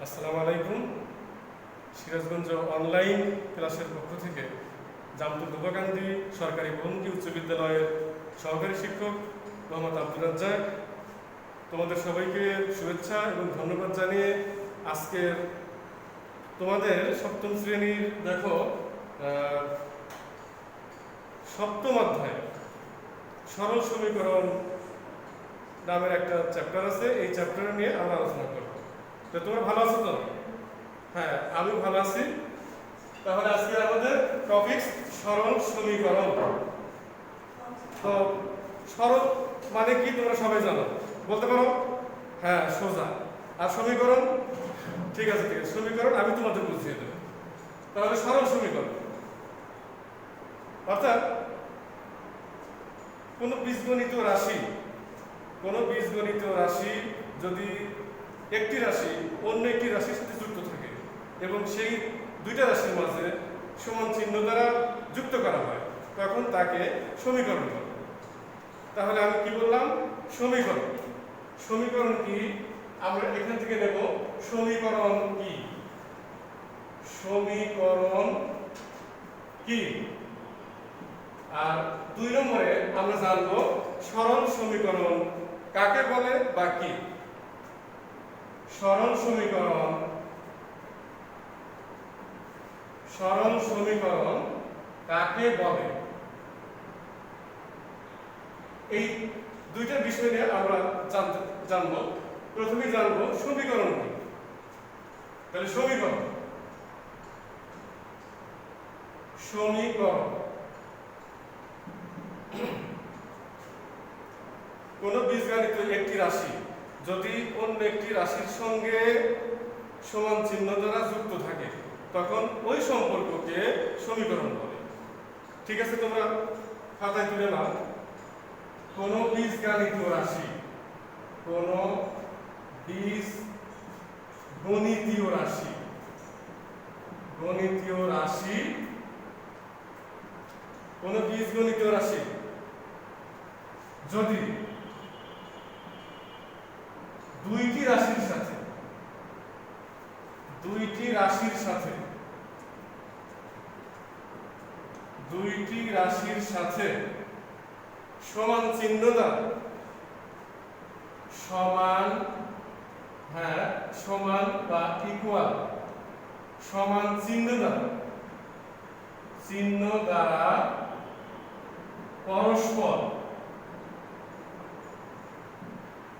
আসসালামু আলাইকুম। সিরাজগঞ্জ অনলাইন ক্লাসের পক্ষ থেকে জামতুল দুবাকান্দি সরকারি বহুমুখী উচ্চ বিদ্যালয়ের সহকারী শিক্ষক মোহাম্মদ আব্দুর রাজ্জাক তোমাদের সবাইকে শুভেচ্ছা এবং ধন্যবাদ জানিয়ে আজকের তোমাদের সপ্তম শ্রেণীর দেখো সপ্তম অধ্যায় সরল সমীকরণ নামের একটা চ্যাপ্টার আছে। এই চ্যাপ্টার নিয়ে আমরা আলোচনা করব। তো তোমরা ভালো আছো তো? হ্যাঁ, আমি ভালো আছি। তাহলে আজকে আমাদের টপিক সরল সমীকরণ। তো সরল মানে কি তোমরা সবাই জানো, বলতে পারো? হ্যাঁ, সোজা। আর সমীকরণ? ঠিক আছে, সমীকরণ আমি তোমাদের বুঝিয়ে দেব। তাহলে সরল সমীকরণ অর্থাৎ কোনো বীজগণিত রাশি যদি একটি রাশি অন্য একটি রাশির সাথে যুক্ত থাকে এবং সেই দুইটা রাশির মাঝে সমান চিহ্ন দ্বারা যুক্ত করা হয়, তখন তাকে সমীকরণ বলে। তাহলে আমি কি বললাম? সমীকরণ। সমীকরণ কি? আমরা এখান থেকে নেব সমীকরণ কি। সমীকরণ কি? আর 2 নম্বরে আমরা জানবো সরল সমীকরণ কাকে বলে বা কি। সরল সমীকরণ কাকে বলে, এই দুইটা বিষয় নিয়ে আমরা জানবো। প্রথমে জানবো সমীকরণ কি। তাহলে সমীকরণ কোন বীজগণিত একটি রাশি যদি অন্য একটি রাশির সঙ্গে সমান চিহ্ন দ্বারা যুক্ত থাকে, তখন ওই সম্পর্ককে সমীকরণ বলে। ঠিক আছে, তোমরা খাতায় তুলে নাও। কোন বীজগণিত রাশি, কোন বীজগণিতীয় রাশি যদি দুইটি রাশির সাথে সমান চিহ্ন দ্বারা সমান বা ইকুয়াল সমান চিহ্ন দ্বারা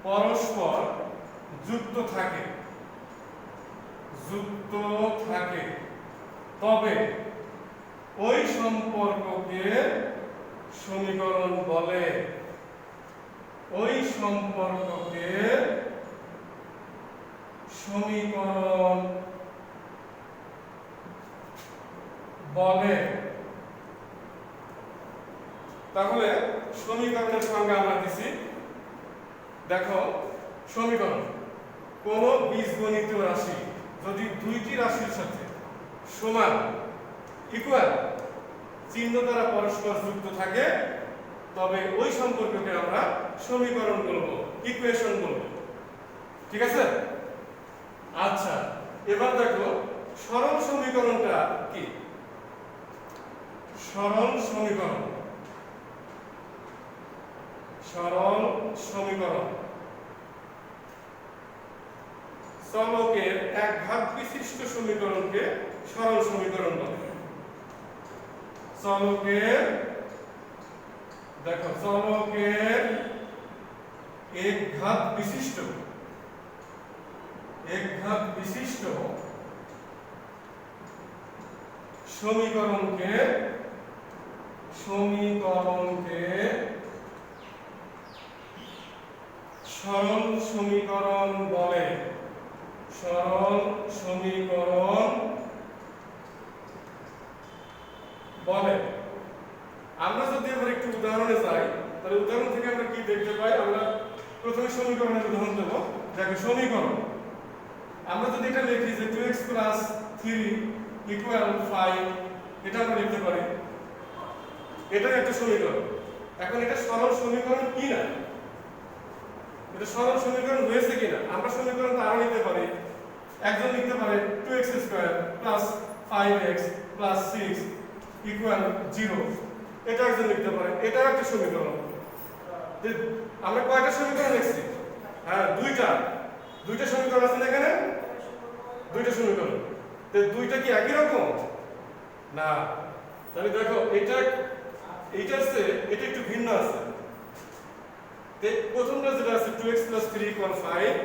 পরস্পর যুক্ত থাকে তবে ওই সম্পর্ককে সমীকরণ বলে। ওই সম্পর্ককে সমীকরণ বলে। তাহলে সমীকরণের সংজ্ঞা আমরা দিছি। দেখো, সমীকরণ কোন বীজগণিত রাশি যদি দুইটি রাশির সাথে সমান ইকুয়াল চিহ্ন দ্বারা পরস্পর যুক্ত থাকে, তবে ওই সম্পর্ককে আমরা সমীকরণ বলবো, ইকুয়েশন বলবো। ঠিক আছে? আচ্ছা, এবার দেখো সরল সমীকরণটা কি। সরল সমীকরণ চলকের এক ঘাত বিশিষ্ট সমীকরণকে সরল সমীকরণ বলে। চলকের এক ঘাত বিশিষ্ট সমীকরণকে সরল সমীকরণ বলে। আমরা যদি এবার একটু উদাহরণে যাই, তাহলে উদাহরণ থেকে আমরা কি দেখতে পাই? আমরা প্রথমে সমীকরণের উদাহরণ দেব। দেখো, সমীকরণ আমরা যদি এটা লিখি যে 2x + 3 = 5, এটা আমরা লিখতে পারি। এটা একটা সমীকরণ। এখন এটা সরল সমীকরণ কি না, এটা সরল সমীকরণ হয়েছে কিনা আমরা সমীকরণটা আরো নিতে পারি। একজন লিখতে পারে 2x square plus 5x plus 6 equal 0, এটা একজন লিখতে পারে। এটাও একটা সমীকরণ। আমরা কয়টা সমীকরণ লিখছি? হ্যাঁ, দুইটা সমীকরণ আছে না এখানে, দুইটা সমীকরণ। তো দুইটা কি একই রকম না? তাহলে দেখো এইটার চেয়ে এটা একটু ভিন্ন আছে। প্রথমটা যেটা আছে 2x 3 5,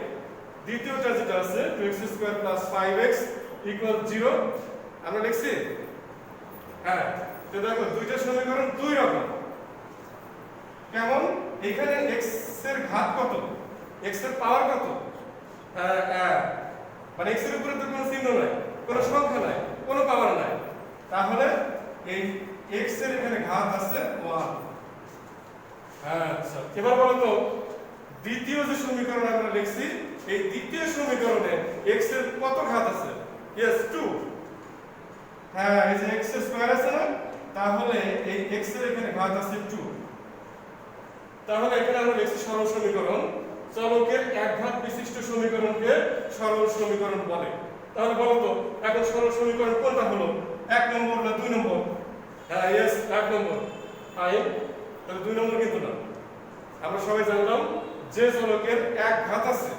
দ্বিতীয়টা যেটা আছে 2x স্কয়ার 5x 0, আমরা লিখছি। হ্যাঁ, তো দেখো দুইটা সমীকরণ দুই রকম। কেমন? এখানে x এর ঘাত কত, x এর পাওয়ার কত? হ্যাঁ, মানে x এর উপরে তো কোনো চিহ্ন নাই, কোনো সংখ্যা নাই, কোনো পাওয়ার নাই। তাহলে এই x এর এখানে ঘাত আছে 1। আচ্ছা, এবার বলো তো দ্বিতীয় যে সমীকরণ আমরা লিখছি, এই দ্বিতীয় সমীকরণে x এর কত ঘাত আছে? यस 2। হ্যাঁ, এই যে x স্কয়ার আছে না, তাহলে এই x এর এখানে ঘাত আছে 2। তাহলে এখানে আমরা লিখছি সরল সমীকরণ। চলকের এক ঘাত বিশিষ্ট সমীকরণকে সরল সমীকরণ বলে। তাহলে বলো তো এখন সরল সমীকরণ কোনটা হলো, 1 নম্বর না 2 নম্বর? হ্যাঁ, यस 1 নম্বর। ফাইন, তাহলে 2 নম্বর কিন্তু না। আমরা সবাই জানলাম যে চলকের এক ঘাত আছে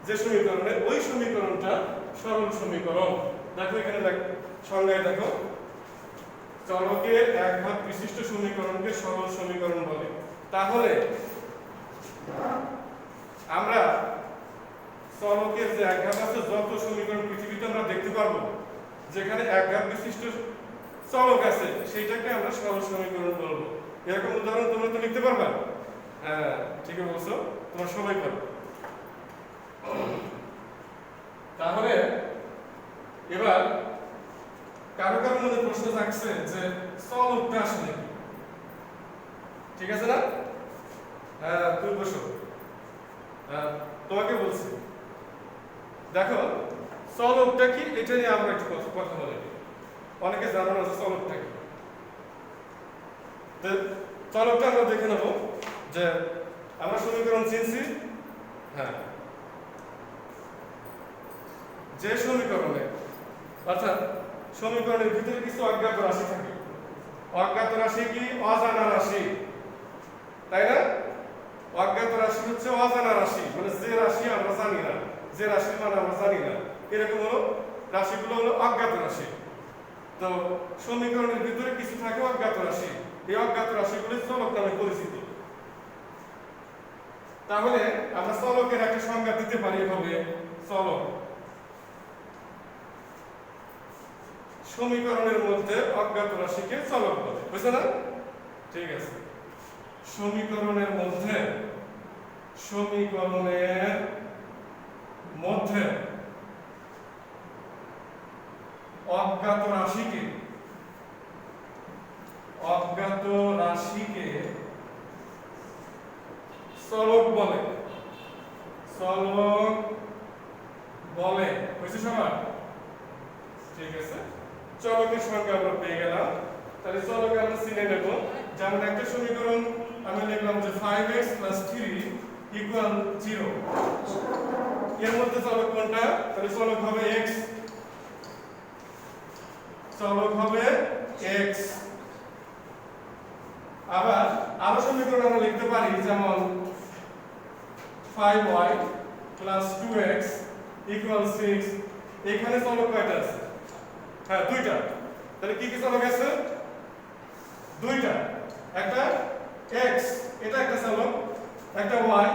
যে সমীকরণে, ওই সমীকরণটা সরল সমীকরণ। দেখো এখানে সংজ্ঞায় দেখো, চলকের এক ঘাত বিশিষ্ট সমীকরণকে সরল সমীকরণ বলে। তাহলে আমরা চলকের যে এক ঘাত আছে যত সমীকরণ পৃথিবীতে আমরা দেখতে পারবো যেখানে এক ঘাত বিশিষ্ট চলক আছে, সেইটাকে আমরা সরল সমীকরণ বলবো। এরকম উদাহরণ তোমরা তো লিখতে পারবা। হ্যাঁ, ঠিকই বলছো, তোমরা সবাই পারবে। তাহলে এবার কারো মধ্যে প্রশ্ন থাকছে যে চলকটা আসলে কি? ঠিক আছে না? হ্যাঁ, তুমি বসো, তোমাকে বলছি। দেখো চলকটা কি, এটা নিয়ে আমরা একটু কথা বলি। অনেকে জানো না যে চলকটা কি। চলকটা আমরা দেখে নেব যে আমরা সমীকরণ চিনছি। হ্যাঁ, যে সমীকরণে অর্থাৎ সমীকরণের ভিতরে কিছু অজ্ঞাত রাশি থাকে। অজ্ঞাত রাশি কি? অজানা রাশি, তাই না? অজ্ঞাত রাশি হচ্ছে অজানা রাশি, মানে যে রাশি আমরা জানি না, যে রাশির মান আমরা জানি না, এরকম হলো রাশিগুলো হলো অজ্ঞাত রাশি। তো সমীকরণের ভিতরে কিছু থাকে অজ্ঞাত রাশি, এই অজ্ঞাত রাশিগুলো চলক নামে পরিচিত। তাহলে আমরা চলকের একটা সংজ্ঞা দিতে পারি এভাবে, চলক সমীকরণের মধ্যে অজ্ঞাত রাশিকে চলক বলে। বুঝছো না? ঠিক আছে। সমীকরণের মধ্যে অজ্ঞাত রাশিকে চলক বলে। বুঝছো সবাই? ঠিক আছে, চলকের সংখ্যা আমরা পেয়ে গেলাম। তাহলে চলকে আমরা চিনে নেব। যেমন একটা সমীকরণ আমি লিখলাম যে 5x 3 0, এর মধ্যে চলক কোনটা? তাহলে চলক হবে x, আবার আরো সমীকরণ আমরা লিখতে পারি, যেমন 5y 2x 6, এখানে চলক কয়টা আছে? হ্যাঁ, দুইটা। তাহলে কি কি চলক আছে? দুইটা। একটা x, এটা একটা চলক, একটা y,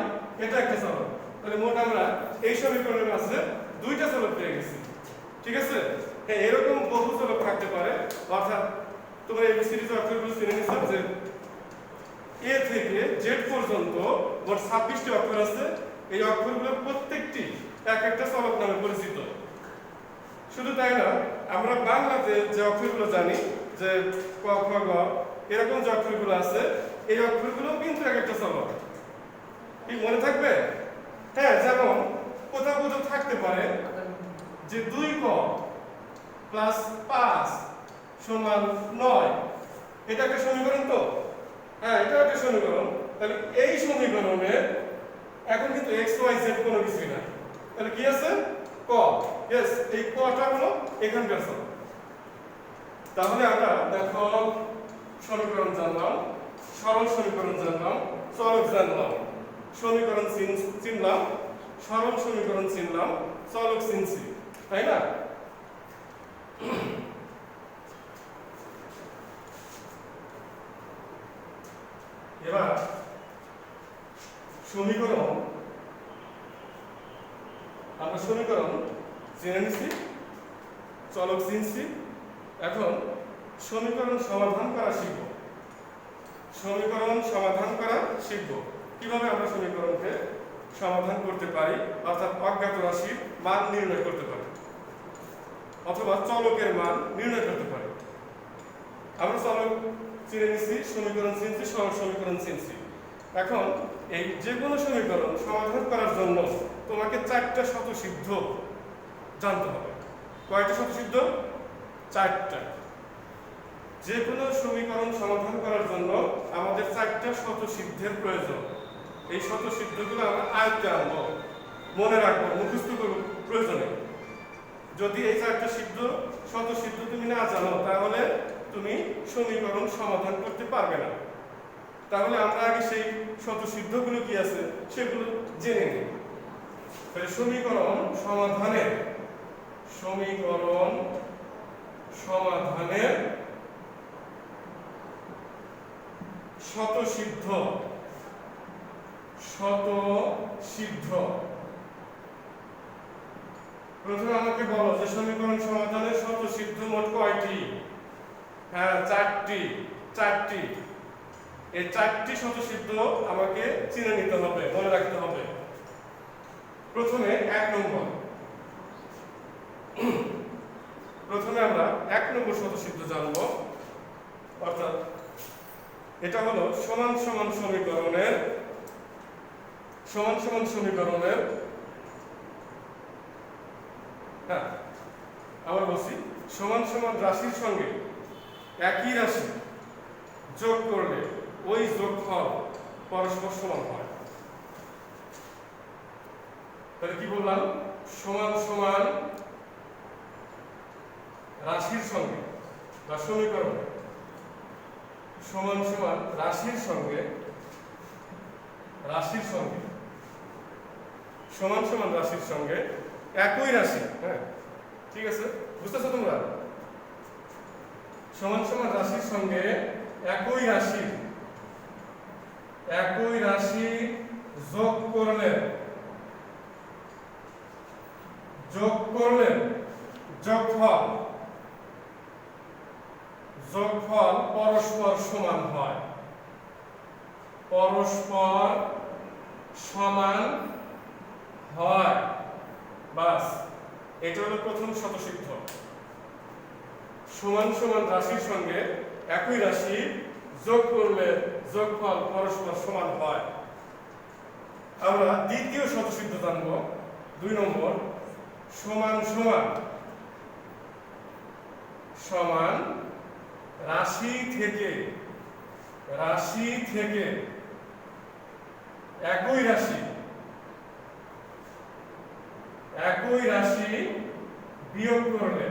এটা একটা চলক। তাহলে মোট আমরা এই সমীকরণের আছে দুইটা চলক পেয়ে গেছি। ঠিক আছে? হ্যাঁ, এরকম বহু চলক থাকতে পারে। অর্থাৎ তোমরা এই সিরিজ অক্ষরগুলো চিনে নিচ্ছ যে a থেকে z পর্যন্ত মোট 26টি অক্ষর আছে। এই অক্ষরগুলো প্রত্যেকটি এক একটা চলক নামে পরিচিত। শুধু তাই না, আমরা বাংলাতে যে অক্ষরগুলো জানি যে ক খ গ, এরকম যে অক্ষরগুলো আছে, এই অক্ষরগুলো কিন্তু এক একটা চলক। কি মনে থাকবে? হ্যাঁ, যেমন কোথাও থাকতে পারে যে 2ক + 5 = 9, এটা একটা সমীকরণ। তো হ্যাঁ, এটা একটা সমীকরণ। তাহলে এই সমীকরণে এখন কিন্তু x y z কোনো কিছুই না। তাহলে কি আছে? ক, यस এই কটা হলো এখানকার সব। তাহলে আমরা দেখো সমীকরণ জানলাম, সরল সমীকরণ জানলাম, চলক জানলাম, সমীকরণ চিনলাম, সরল সমীকরণ চিনলাম, চলক চিনছি, তাই না? এবার সমীকরণ আমরা সমীকরণ জেনে নিছি, চলক চিনছি, এখন সমীকরণ সমাধান করা শিখব। সমীকরণ সমাধান করা শিখব কিভাবে আমরা সমীকরণকে সমাধান করতে পারি, অর্থাৎ অজ্ঞাত রাশির মান নির্ণয় করতে পারি অথবা চলকের মান নির্ণয় করতে পারি। আমরা চলক চিনে নিছি, সমীকরণ চিনছি, সরল সমীকরণ চিনছি। এখন এই যে কোনো সমীকরণ সমাধান করার জন্য তোমাকে 4টা স্বতঃসিদ্ধ জানতে হবে। কয়টা স্বতঃসিদ্ধ? 4টা। যে কোনো সমীকরণ সমাধান করার জন্য আমাদের 4টা স্বতঃসিদ্ধের প্রয়োজন। এই স্বতঃসিদ্ধগুলো আমরা আয়ত্তে আনবো, মনে রাখবো, মুখস্থ করব প্রয়োজনে। যদি এই 4টা স্বতঃসিদ্ধ তুমি না জানো তাহলে তুমি সমীকরণ সমাধান করতে পারবে না। তাহলে আমরা আগে সেই স্বতঃসিদ্ধগুলো কি আছে সেগুলো জেনে নিই। তাহলে সমীকরণ সমাধানের স্বতঃসিদ্ধ প্রথমে আমাকে বলো যে সমীকরণ সমাধানের স্বতঃসিদ্ধ মোট কয়টি? হ্যাঁ, 4টি। এই 4টি স্বতঃসিদ্ধ আমাকে চিনে নিতে হবে, মনে রাখতে হবে। প্রথমে 1 নম্বর, প্রথমে আমরা 1 নম্বর স্বতঃসিদ্ধ জানব, অর্থাৎ এটা হলো সমান সমান সমীকরণের হ্যাঁ আবার বলছি, সমান সমান রাশির সঙ্গে একই রাশি যোগ করলে ওই যোগফল পরস্পর সমান হয়। তাহলে কি বললাম? সমান সমান রাশির সঙ্গে বা সমীকরণ সমান সমান রাশির সঙ্গে সমান সমান রাশির সঙ্গে একই রাশি, হ্যাঁ ঠিক আছে, বুঝতেছো তোমরা? সমান সমান রাশির সঙ্গে একই রাশি যোগ করলে যোগফল পরস্পর সমান হয়। বাস, এটা হলো প্রথম স্বতঃসিদ্ধ। সমান সমান রাশির সঙ্গে একই রাশি যোগ করলে যোগফল পরস্পর সমান হয়। আমরা দ্বিতীয় স্বতঃসিদ্ধ জানবো, 2 নম্বর, সমান রাশি থেকে একই রাশি বিয়োগ করলে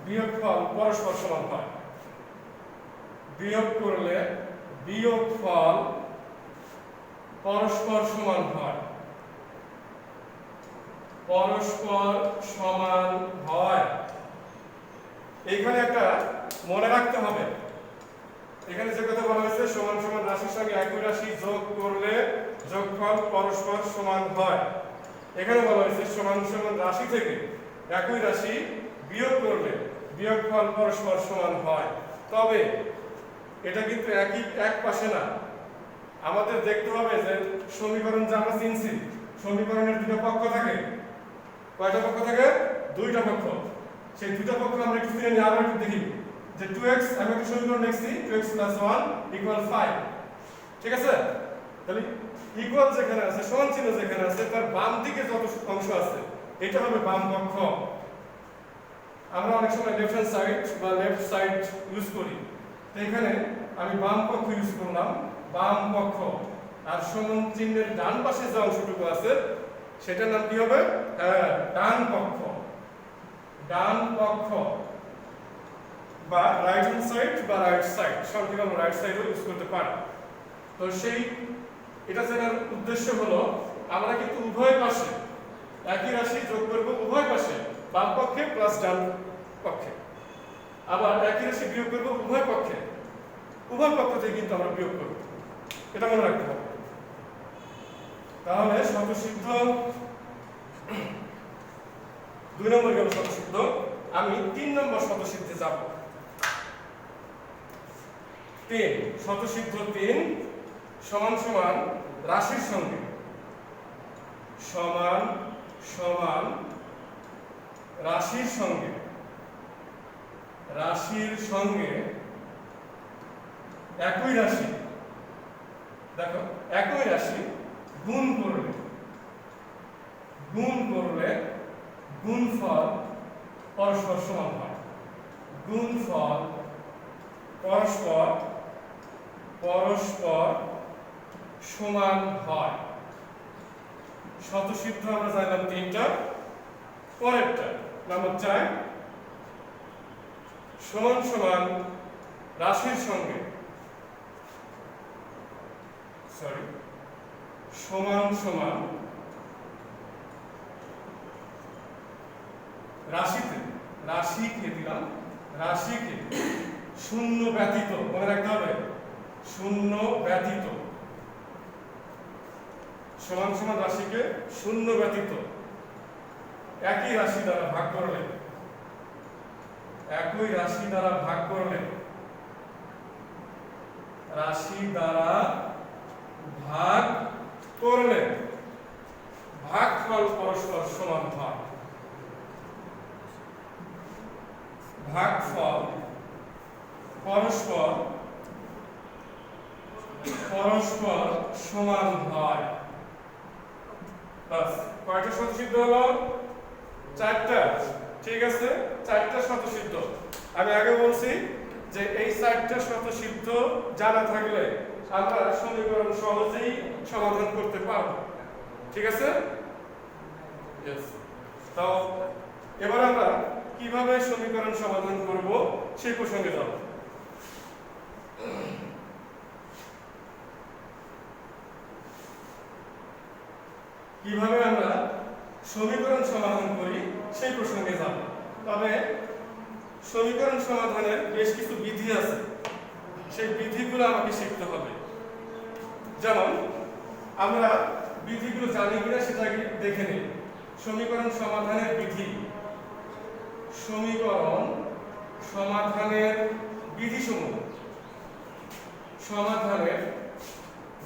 বিয়োগফল পরস্পর সমান হয়। বিয়োগফল পরস্পর সমান হয়। এইখানে একটা মনে রাখতে হবে, এখানে যে কথা বলা হয়েছে সমান সমান রাশির সঙ্গে একই রাশি যোগ করলে যোগফল পরস্পর সমান হয়। এখানে বলা হয়েছে সমান সমান রাশি থেকে একই রাশি বিয়োগ করলে বিয়োগফল পরস্পর সমান হয়। তবে এটা কিন্তু এক পাশে না, আমাদের দেখতে হবে যে সমীকরণ যে আমরা চিনছি, সমীকরণের 2টা পক্ষ থাকে। কয়টা পক্ষ থাকে? 2টা পক্ষ। সেই 2টা পক্ষ আমরা একটু চিনে নিই, আবার একটু দেখি যে 2x, আমি একটা সমীকরণ লিখছি 2x + 1 = 5, ঠিক আছে? তাহলে ইকুয়াল যেখানে আছে, সমান চিহ্ন যেখানে আছে, তার বাম দিকে যত অংশ আছে এটা হবে বাম পক্ষ। আমরা অনেক সময় লেফট হ্যান্ড সাইড বা লেফট সাইড ইউজ করি, তো এখানে আমি বাম পক্ষ ইউজ করলাম, বাম পক্ষ। আর সমান চিহ্নের ডান পাশে যে অংশটুকু আছে সেটার নাম কি হবে? হ্যাঁ, ডান পক্ষ। ডান পক্ষ বা রাইট হ্যান্ড সাইড বা রাইট সাইড, সংক্ষেপে আমরা রাইট সাইডও ইউজ করতে পারি। তো সেই এটা জানার উদ্দেশ্য হলো আমরা কিন্তু উভয় পাশে একই রাশি যোগ করব, উভয় পাশে বাম পক্ষে প্লাস ডান পক্ষে, আবার একই রাশি বিয়োগ করব উভয় পক্ষে, উভয় পক্ষ থেকে কিন্তু আমরা বিয়োগ করব, এটা মনে রাখতে হবে। তাহলে শতসিদ্ধ 2 নম্বর গেল শতসিদ্ধ। আমি 3 নম্বর শতসিদ্ধে যাব। 3 শতসিদ্ধ 3 সমান সমান রাশির সঙ্গে, সমান সমান রাশির সঙ্গে, রাশির সঙ্গে একই রাশি, দেখো একই রাশি গুণ করলে, গুণ করলে গুণফল পরস্পর সমান হয়। গুণফল পরস্পর পরস্পর সমান হয়। শতসিদ্ধ আমরা জানলাম 3টা। পরেরটা নাম্বার 4 সমান সমান রাশির সঙ্গে, সমান সমান রাশিতে, রাশিকে দিলাম, রাশিকে শূন্য ব্যতীত, মনে রাখতে হবে শূন্য ব্যতীত, সমান সমান রাশিকে শূন্য ব্যতীত একই রাশি দ্বারা ভাগ করলে, একই রাশি দ্বারা ভাগ করলে, রাশি দ্বারা ভাগ করলে ভাগফল পরস্পর সমান হয়। ভাগফল পরস্পর পরস্পর সমান হয়। বাস, কয়টা শতসিদ্ধ হলো? 4টা। ঠিক আছে, 4টা শতসিদ্ধ। আমি আগে বলছি যে এই 4টা শতসিদ্ধ জানা থাকলে আমরা সমীকরণ সহজেই সমাধান করতে পারব। ঠিক আছে? তো এবার আমরা কিভাবে সমীকরণ সমাধান করব সেই প্রসঙ্গে যাব। কিভাবে আমরা সমীকরণ সমাধান করি সেই প্রসঙ্গে যাব। তবে সমীকরণ সমাধানের বেশ কিছু বিধি আছে, সেই বিধিগুলো আমাকে শিখতে হবে। যেমন আমরা বিধিগুলো জানি কিনা সেটা দেখে নিই। সমীকরণ সমাধানের বিধি, সমীকরণ সমাধানের বিধিসমূহ, সমাধানের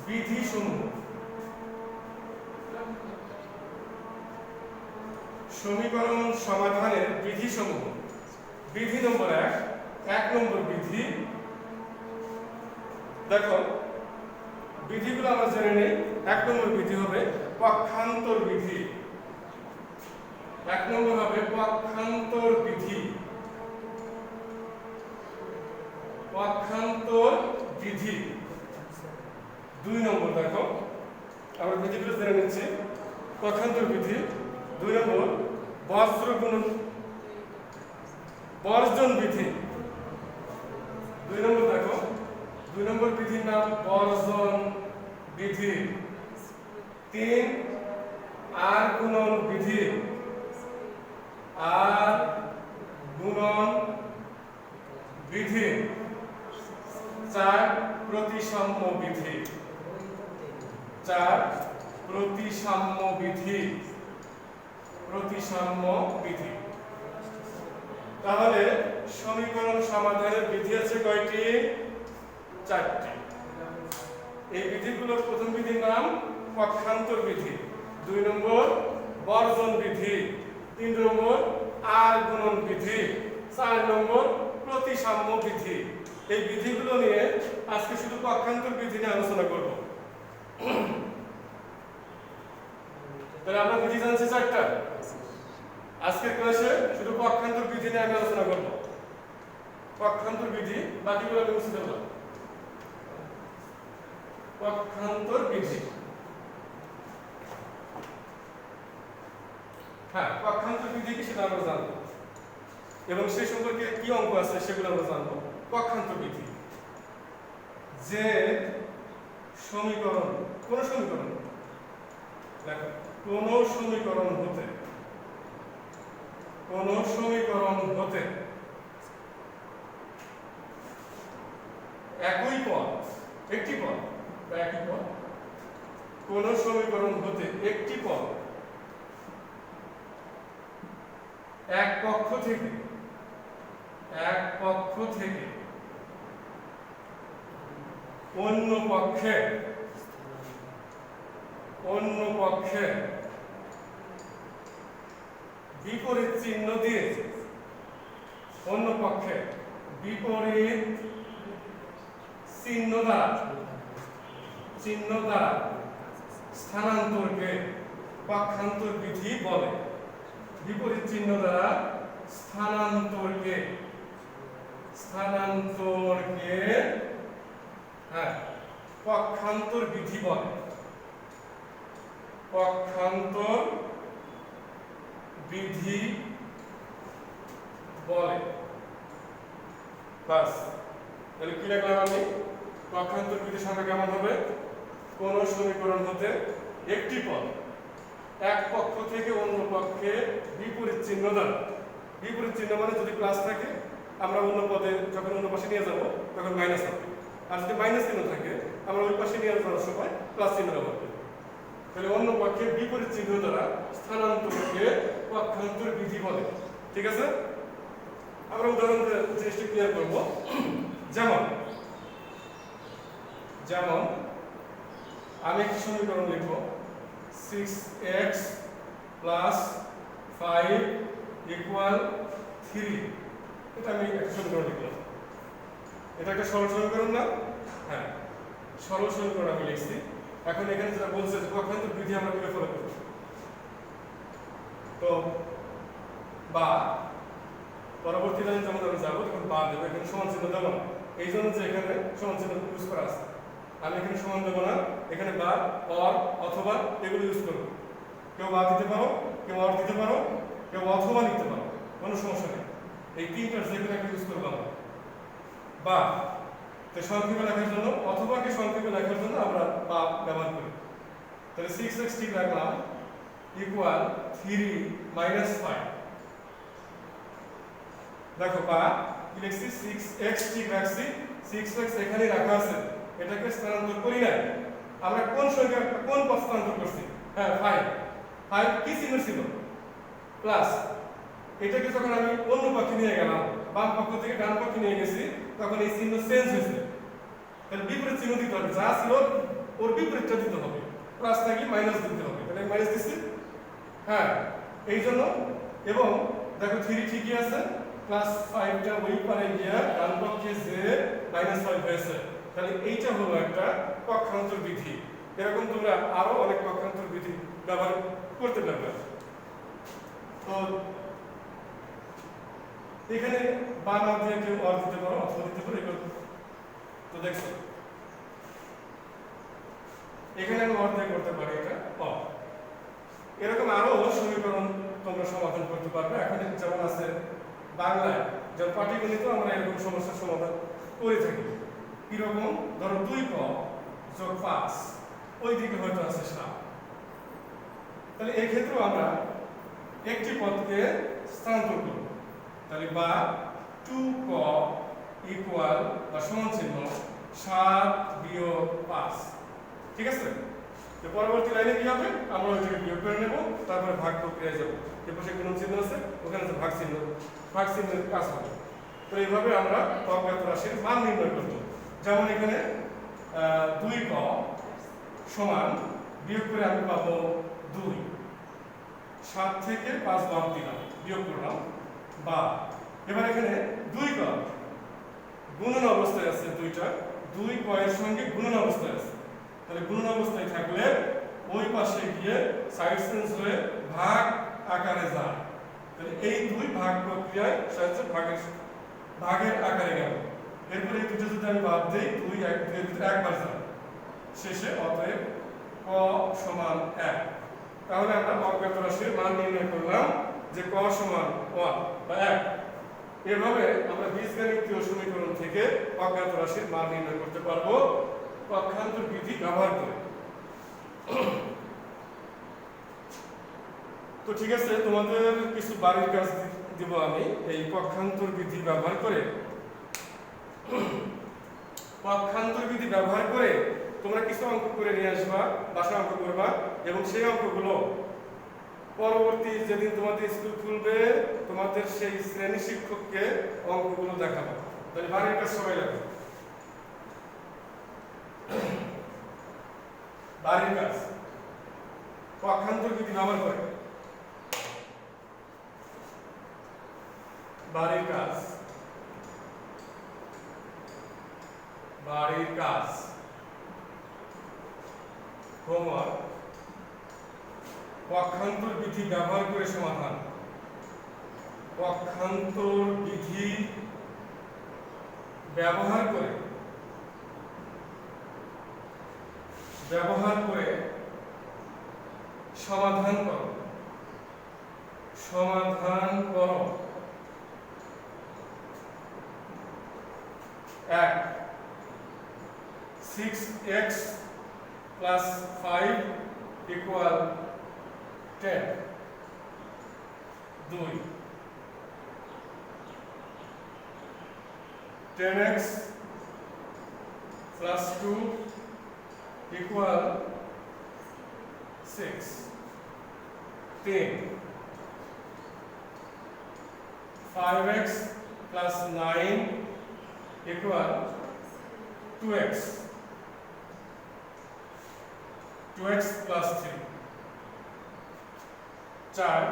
বিধিসমূহ। সমীকরণ সমাধানের বিধিসমূহ। বিধি নম্বর 1 নম্বর বিধি, দেখো বিধিগুলো আমরা জেনে নেই। 1 নম্বর বিধি হবে পক্ষান্তর বিধি। 1 নম্বর হবে পক্ষান্তর বিধি। পক্ষান্তর বিধি। 2 নম্বর, দেখো আমরা বিধিগুলো জেনে নিচ্ছি। পক্ষান্তর বিধি 2 নম্বর বর্জন বিধি। 2 নম্বর, দেখো 2 নম্বর বিধির নাম বর্জন বিধি। 3 আর গুণন বিধি। আর গুণন বিধি। 4 প্রতিসাম্য বিধি। 4 প্রতিসাম্য বিধি। প্রতিসাম্য বিধি। তাহলে সমীকরণ সমাধানের বিধি আছে কয়টি? 4টি। এই বিধিগুলোর প্রথম বিধির নাম পক্ষান্তর বিধি, 2 নম্বর বর্জন বিধি, 3 নম্বর আর গুণন বিধি, 4 নম্বর প্রতিসাম্য বিধি। এই বিধিগুলো নিয়ে আজকে শুধু পক্ষান্তর বিধি নিয়ে আলোচনা করব। তাহলে আমরা বিধি জানছি 4টা। আজকের ক্লাসে শুধু পক্ষান্তর বিধি নিয়ে আমি আলোচনা করব। পক্ষান্তর বিধি, বাকিগুলো আমি মুছে দেব। পক্ষান্তর বিধি। হ্যাঁ, পক্ষান্তর বিধি কি সেটা আমরা জানবো, এবং সেই সম্পর্কে কি অঙ্ক আছে সেগুলো আমরা জানবো। পক্ষান্তর বিধি, যে সমীকরণ, কোন সমীকরণ, দেখো কোন সমীকরণ হতে, কোন সমীকরণ হতে একই পদ, একটি পদ বা একই পদ, কোন সমীকরণ হতে একটি পদ এক পক্ষ থেকে, এক পক্ষ থেকে অন্য পক্ষে, অন্য পক্ষে বিপরীত চিহ্ন দিয়ে, অন্য পক্ষে বিপরীত চিহ্ন দ্বারা, চিহ্ন দ্বারা স্থানান্তরকে পক্ষান্তর বিধি বলে। বিপরীত চিহ্ন দ্বারা স্থানান্তরকে, স্থানান্তরকে হ্যাঁ পক্ষান্তর বিধি বলে। পক্ষান্তর বিধি বলে। বাস, তাহলে কি লিখলাম আমি? পক্ষান্তর বিধি সংখ্যা কেমন হবে? কোন সমীকরণ হতে একটি পদ এক পক্ষ থেকে অন্য পক্ষে বিপরীত চিহ্ন দ্বারা, বিপরীত চিহ্ন মানে যদি প্লাস থাকে আমরা অন্য পদে যখন অন্য পাশে নিয়ে যাব তখন মাইনাস হবে, আর যদি মাইনাস চিহ্ন থাকে আমরা ওই পাশে নিয়ে যাওয়ার সময় প্লাস চিহ্ন ব্যবহার করি। তাহলে অন্য পক্ষে বিপরীত চিহ্ন দ্বারা স্থানান্তরকে পক্ষান্তর বিধি বলে। ঠিক আছে, আমরা উদাহরণ জিনিসটা ক্লিয়ার করব। যেমন যেমন আমি একটি সমীকরণ লিখব 6x + 5 = 3। এটা আমি একটা সমীকরণ লিখলাম। এটা একটা সরল সমীকরণ না? হ্যাঁ, সরল সমীকরণ আমি লিখছি। এখন এখানে যেটা বলছে পক্ষান্তর বিধি আমরা কিভাবে ফলো করব, তো বা পরবর্তী লাইনে যখন আমি যাবো তখন বা দেবো, এখানে সমান চিহ্ন দেবো না, এই জন্য যে এখানে সমান চিহ্ন ইউজ করা আছে। আমি এখানে সমান দেবো না, এখানে বা, অর, অথবা এগুলো ইউজ করবো। কেউ বা দিতে পারো, কেউ অর দিতে পারো, কেউ অথবা নিতে পারো, কোনো সমস্যা নেই। এই তিনটার যে কোনো একটা ইউজ করবো আমরা। বা তো সংক্ষেপে লেখার জন্য, অথবাকে সংক্ষেপে লেখার জন্য আমরা বা ব্যবহার করি। তাহলে 6x ঠিক রাখলাম ইকুয়াল 3 - 5। দেখো বা কি লিখছি, 6x ঠিক রাখছি, 6x এখানে রাখা আছে, এটাকে স্থানান্তর করি না। আমরা কোন সংখ্যা, কোন পদ স্থানান্তর করছি? হ্যাঁ 5। 5 কি চিহ্ন ছিল? প্লাস। এটাকে যখন আমি অন্য পক্ষে নিয়ে গেলাম, বাম পক্ষ থেকে ডান পক্ষে নিয়ে গেছি, তখন এই চিহ্ন চেঞ্জ হয়েছে। তাহলে বিপরীত চিহ্ন দিতে হবে, যা ছিল ওর বিপরীতটা দিতে হবে। প্লাস থাকলে মাইনাস দিতে হবে, তাহলে মাইনাস দিচ্ছি। হ্যাঁ, এই জন্য। এবং দেখো 3 ঠিকই আছে, প্লাস 5টা ওই পারে গিয়ে ডান পক্ষে যে -5 হয়েছে। তাহলে এইটা হলো একটা পক্ষান্তর বিধি। এরকম তোমরা আরো অনেক পক্ষান্তর বিধি ব্যবহার করতে পারবে। তো এখানে বা না দিয়ে কেউ অর দিতে পারো, অথবা দিতে পারো, এগুলো তো দেখছো। এখানে আমি অর দিয়ে করতে পারি, এটা অর। এরকম আরো সমীকরণ তোমরা সমাধান করতে পারবে। এখন যেমন আছে বাংলায়, যেমন পাটিগণিত আমরা এরকম সমস্যার সমাধান করে থাকি। কিরকম? ধরো 2ক + 5, ওই দিকে হয়তো আছে 7। তাহলে এই ক্ষেত্রে আমরা একটি পদকে স্থানান্তর করব। তাহলে বা 2ক ইকুয়াল বা সমান চিহ্ন 7 - 5। ঠিক আছে, তো পরবর্তী লাইনে কি হবে? আমরা ওইটাকে বিয়োগ করে নেব, তারপরে ভাগ প্রক্রিয়ায় যাব। এর পাশে গুণন চিহ্ন আছে, ওখানে যে ভাগ চিহ্ন, ভাগ চিহ্নের কাজ হবে। তো এইভাবে আমরা অজ্ঞাত রাশির মান নির্ণয় করব। যেমন এখানে 2ক সমান বিয়োগ করে আমি পাবো 2। 7 থেকে 5 বাদ দিলাম, বিয়োগ করলাম বা। এবার এখানে 2ক গুণন অবস্থায় আছে, 2ক এর সঙ্গে গুণন অবস্থায় আছে। তাহলে গুণন অবস্থায় থাকলে ওই পাশে গিয়ে সাইড চেঞ্জ হয়ে ভাগ আকারে যায়। তাহলে এই 2 ভাগ প্রক্রিয়ায় সাহায্যে ভাগের আকারে গেল। এরপরে এই দুটো যদি আমি বাদ দেই, 2 1 2 এর ভিতরে একবার যায়, শেষে অতএব ক সমান 1। তাহলে আমরা অজ্ঞাত রাশির মান নির্ণয় করলাম যে ক সমান 1 বা 1। এভাবে আমরা বীজগণিতীয় সমীকরণ থেকে অজ্ঞাত রাশির মান নির্ণয় করতে পারবো পক্ষান্তর বিধি ব্যবহার করে। তো ঠিক আছে, তোমাদের কিছু বাড়ির কাজ দিব আমি এই পক্ষান্তর বিধি ব্যবহার করে। পক্ষান্তর বিধি ব্যবহার করে তোমরা কিছু অঙ্ক করে নিয়ে আসবা, বাসা অঙ্ক করবা, এবং সেই অঙ্কগুলো পরবর্তী যেদিন তোমাদের স্কুল খুলবে তোমাদের সেই শ্রেণী শিক্ষককে অঙ্কগুলো দেখাবো। তাহলে বাড়ির কাজ সবাই লাগবে। বাড়ির কাজ পক্ষান্তর বিধি ব্যবহার করে। বাড়ির কাজ, বাড়ির কাজ, হোমওয়ার্ক, পক্ষান্তর বিধি ব্যবহার করে সমাধান। পক্ষান্তর বিধি ব্যবহার করে সমাধান করো। সমাধান করো। 1 6x plus 5 equal 10। 2 10x plus 2 equal 6। 3 5x plus 9 equal 2x। 2x plus 3 4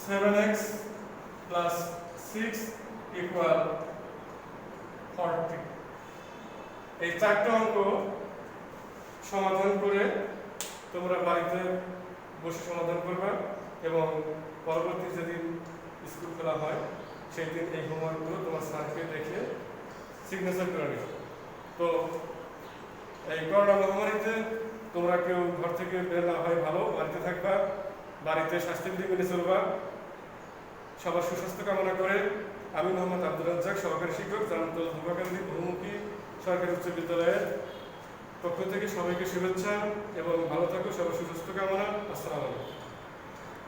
7x plus 6 equal 40। এই চারটা অঙ্ক সমাধান করে তোমরা বাড়িতে বসে সমাধান করবে এবং পরবর্তী যেদিন স্কুল খোলা হয় সেই দিন এই হোমওয়ার্কগুলো তোমার স্যারকে দেখে সিগনেচার করে নিও। তো এই করোনা মহামারীতে তোমরা কেউ ঘর থেকে বের না হয় ভালো, বাড়িতে থাকবা, বাড়িতে স্বাস্থ্যবিধি মেনে চলবা। সবার সুস্বাস্থ্য কামনা করে আমি মোহাম্মদ আব্দুল রাজ্জাক, সহকারী শিক্ষক, জামতল ধোবাকান্দি বহুমুখী সরকারি উচ্চ বিদ্যালয়ের পক্ষ থেকে সবাইকে শুভেচ্ছা এবং ভালো থাকো, সবার সুস্বাস্থ্য কামনা। আসসালামু আলাইকুম।